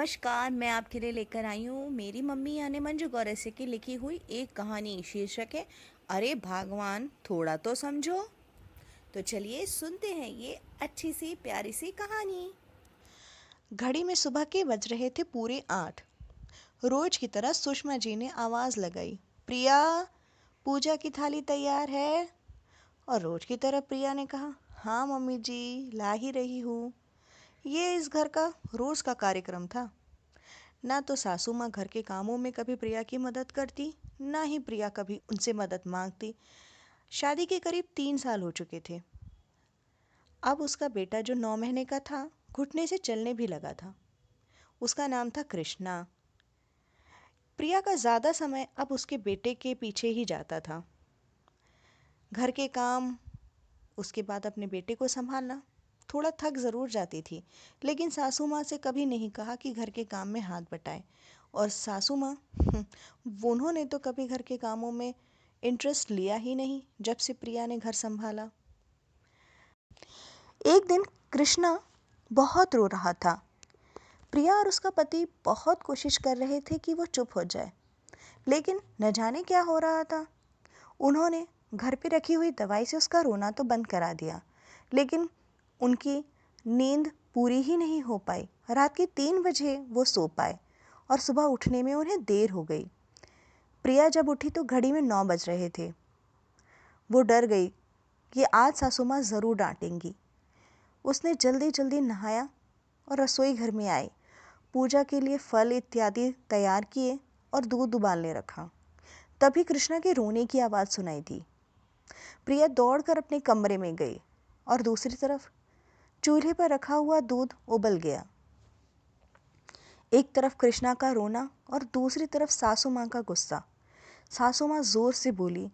नमस्कार, मैं आपके लिए लेकर आई हूँ मेरी मम्मी यानी मंजू गौरसे की लिखी हुई एक कहानी। शीर्षक है अरे भगवान थोड़ा तो समझो। तो चलिए सुनते हैं ये अच्छी सी प्यारी सी कहानी। घड़ी में सुबह के बज रहे थे पूरे 8। रोज की तरह सुषमा जी ने आवाज लगाई, प्रिया, पूजा की थाली तैयार है। और रोज की तरह प्रिया ने कहा, हाँ मम्मी जी, ला ही रही हूँ। ये इस घर का रोज का कार्यक्रम था। ना तो सासू माँ घर के कामों में कभी प्रिया की मदद करती, ना ही प्रिया कभी उनसे मदद मांगती। शादी के करीब 3 साल हो चुके थे। अब उसका बेटा जो 9 महीने का था, घुटने से चलने भी लगा था। उसका नाम था कृष्णा। प्रिया का ज़्यादा समय अब उसके बेटे के पीछे ही जाता था। घर के काम, उसके बाद अपने बेटे को संभालना। थोड़ा थक ज़रूर जाती थी, लेकिन सासू माँ से कभी नहीं कहा कि घर के काम में हाथ बटाए। और सासू माँ उन्होंने तो कभी घर के कामों में इंटरेस्ट लिया ही नहीं जब से प्रिया ने घर संभाला। एक दिन कृष्णा बहुत रो रहा था। प्रिया और उसका पति बहुत कोशिश कर रहे थे कि वो चुप हो जाए, लेकिन न जाने क्या हो रहा था। उन्होंने घर पे रखी हुई दवाई से उसका रोना तो बंद करा दिया, लेकिन उनकी नींद पूरी ही नहीं हो पाई। रात के 3 बजे वो सो पाए और सुबह उठने में उन्हें देर हो गई। प्रिया जब उठी तो घड़ी में 9 बज रहे थे। वो डर गई कि आज सासू माँ ज़रूर डांटेंगी। उसने जल्दी जल्दी नहाया और रसोई घर में आई। पूजा के लिए फल इत्यादि तैयार किए और दूध उबालने रखा। तभी कृष्णा के रोने की आवाज़ सुनाई दी। प्रिया दौड़कर अपने कमरे में गई और दूसरी तरफ चूल्हे पर रखा हुआ दूध उबल गया। एक तरफ कृष्णा का रोना और दूसरी तरफ सासू माँ का गुस्सा। सासू माँ जोर से बोली,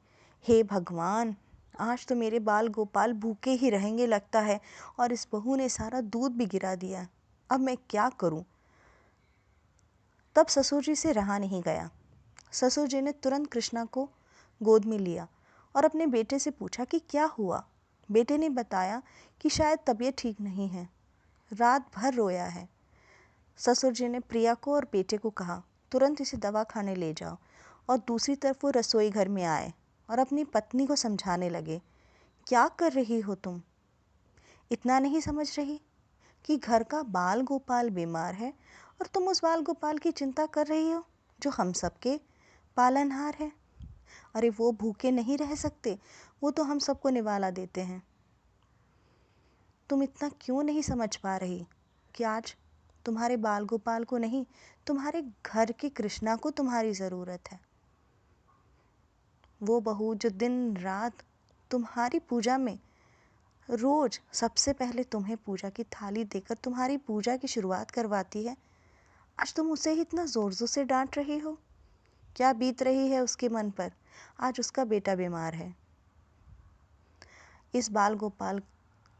हे भगवान, आज तो मेरे बाल गोपाल भूखे ही रहेंगे लगता है, और इस बहू ने सारा दूध भी गिरा दिया। अब मैं क्या करूं? तब ससुर जी से रहा नहीं गया। ससुर जी ने तुरंत कृष्णा को गोद में लिया और अपने बेटे से पूछा कि क्या हुआ। बेटे ने बताया कि शायद तबीयत ठीक नहीं है, रात भर रोया है। ससुर जी ने प्रिया को और बेटे को कहा, तुरंत इसे दवा खाने ले जाओ। और दूसरी तरफ वो रसोई घर में आए और अपनी पत्नी को समझाने लगे, क्या कर रही हो तुम? इतना नहीं समझ रही कि घर का बाल गोपाल बीमार है और तुम उस बाल गोपाल की चिंता कर रही हो जो हम सबके पालनहार है। अरे वो भूखे नहीं रह सकते, वो तो हम सबको निवाला देते हैं। तुम इतना क्यों नहीं समझ पा रही कि आज तुम्हारे बाल गोपाल को नहीं, तुम्हारे घर के कृष्णा को तुम्हारी ज़रूरत है। वो बहू जो दिन रात तुम्हारी पूजा में रोज सबसे पहले तुम्हें पूजा की थाली देकर तुम्हारी पूजा की शुरुआत करवाती है, आज तुम उसे ही इतना जोर जोर से डांट रही हो। क्या बीत रही है उसके मन पर? आज उसका बेटा बीमार है। इस बाल गोपाल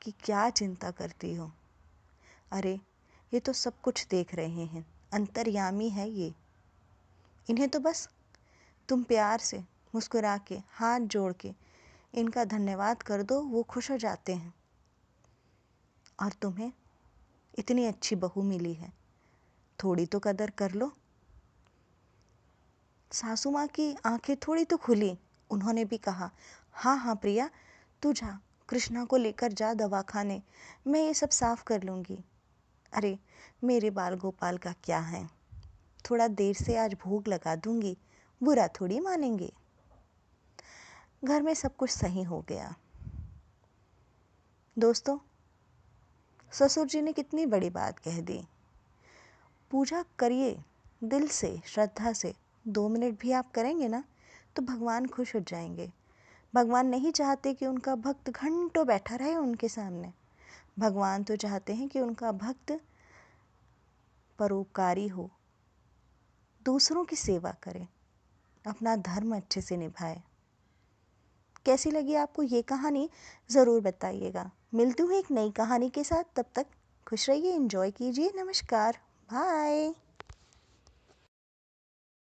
की क्या चिंता करती हो? अरे ये तो सब कुछ देख रहे हैं, अंतर्यामी है ये। इन्हें तो बस तुम प्यार से मुस्कुरा के हाथ जोड़ के इनका धन्यवाद कर दो, वो खुश हो जाते हैं। और तुम्हें इतनी अच्छी बहू मिली है, थोड़ी तो कदर कर लो। सासू माँ की आंखें थोड़ी तो खुली। उन्होंने भी कहा, हाँ हाँ प्रिया, तू जा, कृष्णा को लेकर जा दवा खाने, मैं ये सब साफ कर लूँगी। अरे मेरे बाल गोपाल का क्या है, थोड़ा देर से आज भोग लगा दूँगी, बुरा थोड़ी मानेंगे। घर में सब कुछ सही हो गया। दोस्तों, ससुर जी ने कितनी बड़ी बात कह दी। पूजा करिए दिल से, श्रद्धा से। 2 मिनट भी आप करेंगे ना तो भगवान खुश हो जाएंगे। भगवान नहीं चाहते कि उनका भक्त घंटों बैठा रहे उनके सामने। भगवान तो चाहते हैं कि उनका भक्त परोपकारी हो, दूसरों की सेवा करे, अपना धर्म अच्छे से निभाए। कैसी लगी आपको ये कहानी? ज़रूर बताइएगा। मिलती हूँ एक नई कहानी के साथ, तब तक खुश रहिए, एंजॉय कीजिए। नमस्कार, बाय।